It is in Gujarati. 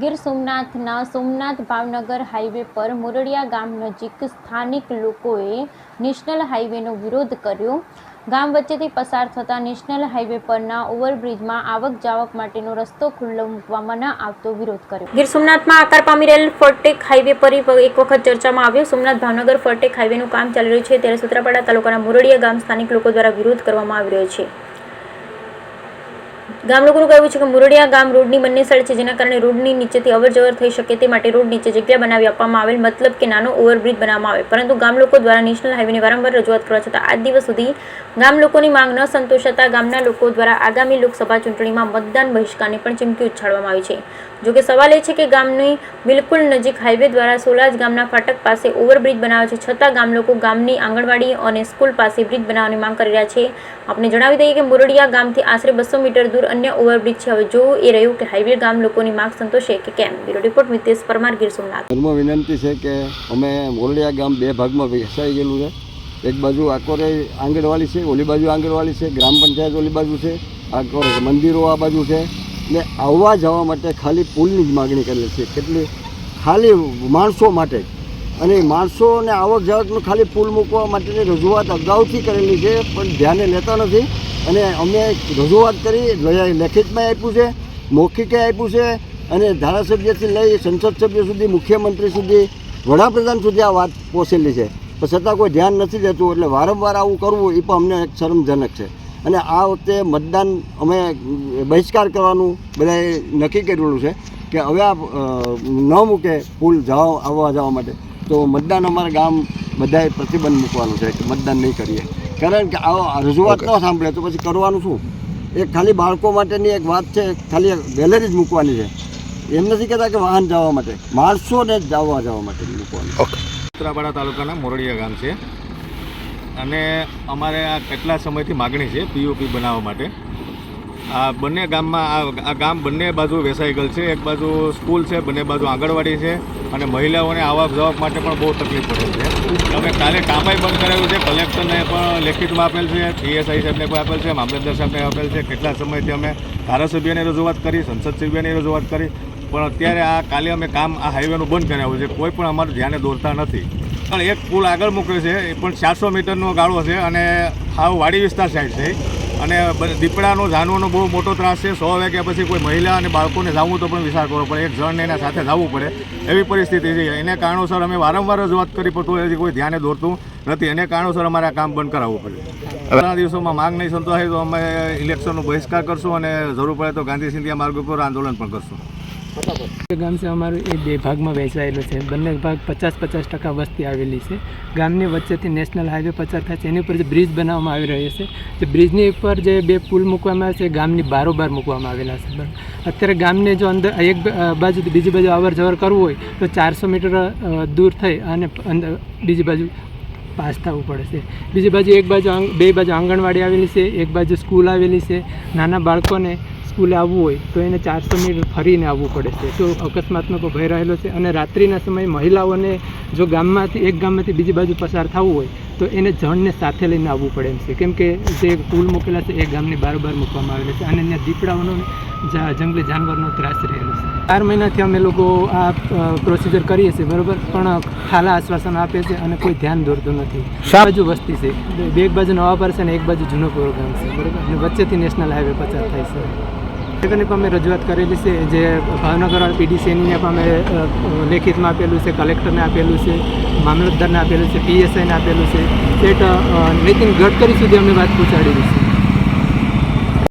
ગીર સોમનાથના સોમનાથ ભાવનગર હાઈવે પર મોરડિયા ગામ નજીક સ્થાનિક લોકોએ નેશનલ હાઈવેનો વિરોધ કર્યો। ગામ વચ્ચેથી પસાર થતા નેશનલ હાઈવે પરના ઓવરબ્રિજમાં આવક જાવક માટેનો રસ્તો ખુલ્લો મૂકવામાં ન આવતો વિરોધ કર્યો। ગીર સોમનાથમાં આકાર પામી રહેલ ફરટેક હાઈવે પર એક વખત ચર્ચામાં આવ્યો। સોમનાથ ભાવનગર ફરટેક હાઈવેનું કામ ચાલી રહ્યું છે, ત્યારે સુત્રાપાડા તાલુકાના મોરડિયા ગામ સ્થાનિક લોકો દ્વારા વિરોધ કરવામાં આવી રહ્યો છે। ગામ લોકોનું કહેવું છે કે મોરડિયા ગામ રોડની બંને સાઈડ છે, જેના કારણે રોડની નીચેથી અવરજવર થઈ શકે તે માટે રોડ નીચે જગ્યા બનાવી આપવામાં આવેલ, મતલબ કે નાનો ઓવરબ્રિજ બનાવવામાં આવે, પરંતુ ગામ લોકો દ્વારા નેશનલ હાઈવેની વારંવાર રજૂઆત કરવા છતાં આજ દિવસ સુધી ગામ લોકોની માંગ ન સંતોષાતા ગામના લોકો દ્વારા આગામી લોકસભા ચૂંટણીમાં મતદાન બહિષ્કારની પણ ચીમકી ઉચ્ચારવામાં આવી છે। જોકે સવાલ એ છે કે ગામની બિલકુલ નજીક હાઈવે દ્વારા સોલાજ ગામના ફાટક પાસે ઓવરબ્રિજ બનાવે છે, છતાં ગામ લોકો ગામની આંગણવાડી અને સ્કૂલ પાસે બ્રિજ બનાવવાની માંગ કરી રહ્યા છે। આપણે જણાવી દઈએ કે મોરડિયા ગામથી આશરે 200 મીટર દૂર અન્ય ઓવરબ્રિજ છે। હવે જોવું એ રહ્યું કે હાઈવે ગામ લોકોની માંગ સંતોષે કે કેમ। Bureau report Mitesh Parmar, Gir Somnath. વિનંતી છે કે અમે મોરડિયા ગામ બે ભાગમાં વહેંચાઈ ગયેલું છે। એક બાજુ આકોરે આંગણવાડી છે, ઓલી બાજુ આંગણવાડી છે, ગ્રામ પંચાયત ઓલી બાજુ છે, આકોરે મંદિરો આ બાજુ છે, ને આવવા જવા માટે ખાલી પુલની જ માગણી કરેલી છે, કેટલી ખાલી માણસો માટે, અને માણસોને આવક જાવકનું ખાલી પુલ મૂકવા માટેની રજૂઆત અગાઉથી કરેલી છે, પણ ધ્યાને લેતા નથી। અને અમે રજૂઆત કરી, લેખિતમાં આપ્યું છે, મૌખિકે આપ્યું છે, અને ધારાસભ્યથી લઈ સંસદ સભ્ય સુધી, મુખ્યમંત્રી સુધી, વડાપ્રધાન સુધી આ વાત પહોંચેલી છે, પણ છતાં કોઈ ધ્યાન નથી દેતું। એટલે વારંવાર આવું કરવું એ પણ અમને એક શરમજનક છે। અને આ વખતે મતદાન અમે બહિષ્કાર કરવાનું બધાએ નક્કી કરેલું છે કે હવે આ ન મૂકે પુલ આવવા જવા માટે, તો મતદાન અમારા ગામ બધાએ પ્રતિબંધ મૂકવાનું છે કે મતદાન નહીં કરીએ। કારણ કે આ રજૂઆત ન સાંભળે તો પછી કરવાનું શું? એક ખાલી બાળકો માટેની એક વાત છે, ખાલી ગેલેરી જ મૂકવાની છે, એમ નથી કહેતા કે વાહન જવા માટે, માણસોને જ જવા માટે મૂકવાનું। સુત્રાપાડા તાલુકાના મોરડિયા ગામ છે, અને અમારે આ કેટલા સમયથી માગણી છે પીઓપી બનાવવા માટે। આ બંને ગામમાં આ ગામ બંને બાજુ વેસાઈ ગયેલ છે। એક બાજુ સ્કૂલ છે, બંને બાજુ આંગણવાડી છે, અને મહિલાઓને આવક જાવક માટે પણ બહુ તકલીફ પડે છે। અમે કાલે કામય બંધ કરાવ્યું છે, કલેક્ટરને પણ લેખિતમાં આપેલ છે, પીએસઆઈ સાહેબને પણ આપેલ છે, મામલતદાર સાહેબને આપેલ છે। કેટલા સમયથી અમે ધારાસભ્યને રજૂઆત કરી, સંસદ સભ્યની રજૂઆત કરી, પણ અત્યારે આ કાલે અમે કામ આ હાઈવેનું બંધ કરાવ્યું છે, કોઈ પણ અમારું ધ્યાને દોરતા નથી। પણ એક પુલ આગળ મૂક્યો છે, એ પણ 400 મીટરનો ગાળો છે, અને હાવ વાડી વિસ્તાર સાઈડ છે, અને દીપડાનો જાનવરનો બહુ મોટો ત્રાસ છે। 100 વાગ્યા પછી કોઈ મહિલા અને બાળકોને જવું તો પણ વિચાર કરવો પડે, એક જણને એના સાથે જવું પડે એવી પરિસ્થિતિ છે। એને કારણોસર અમે વારંવાર રજૂઆત કરી, પણ તો હજી કોઈ ધ્યાને દોરતું નથી, એને કારણોસર અમારે આ કામ બંધ કરાવવું પડે। આગળના દિવસોમાં માંગ નહીં સંતોષાય તો અમે ઇલેક્શનનો બહિષ્કાર કરશું, અને જરૂર પડે તો ગાંધી સિંધિયા માર્ગ ઉપર આંદોલન પણ કરશું। ગામ છે અમારું એ બે ભાગમાં વહેંચાયેલું છે। બંને ભાગ 50% વસ્તી આવેલી છે। ગામની વચ્ચેથી નેશનલ હાઈવે પસાર થાય છે, એની ઉપર જે બ્રિજ બનાવવામાં આવી રહ્યો છે, તે બ્રિજની ઉપર જે બે પુલ મૂકવામાં આવે છે, ગામની બારોબાર મૂકવામાં આવેલા છે। અત્યારે ગામને જો અંદર એક બાજુથી બીજી બાજુ અવર જવર કરવું હોય તો 400 મીટર દૂર થઈ અને બીજી બાજુ પાસ થવું પડે છે। બીજી બાજુ બે બાજુ આંગણવાડી આવેલી છે, એક બાજુ સ્કૂલ આવેલી છે। નાના બાળકોને સ્કૂલે આવવું હોય તો એને 400 મીટર ફરીને આવવું પડે છે, તો અકસ્માતનો પણ ભય રહેલો છે। અને રાત્રિના સમયે મહિલાઓને જો એક ગામમાંથી બીજી બાજુ પસાર થવું હોય તો એને જણને સાથે લઈને આવવું પડે એમ છે, કેમ કે જે પુલ મૂકેલા છે એ ગામની બારોબાર મૂકવામાં આવેલા છે, અને ત્યાં દીપડાઓનો જંગલી જાનવરનો ત્રાસ રહેલો છે। 4 મહિનાથી અમે લોકો આ પ્રોસિજર કરીએ છીએ, બરાબર, પણ ખાલા આશ્વાસન આપે છે અને કોઈ ધ્યાન દોરતું નથી। બાજુ વસ્તી છે, એક બાજુ નવા પર છે અને એક બાજુ જૂનો પ્રોગ્રામ છે, બરાબર, અને વચ્ચેથી નેશનલ હાઈવે પસાર થાય છે। પણ અમે રજૂઆત કરેલી છે, જે ભાવનગર પીડીસીની પણ અમે લેખિતમાં આપેલું છે, કલેક્ટરને આપેલું છે, મામલતદારને આપેલું છે, પીએસઆઈને આપેલું છે, નીતિન ગડકરી સુધી અમે વાત પહોંચાડેલી છે।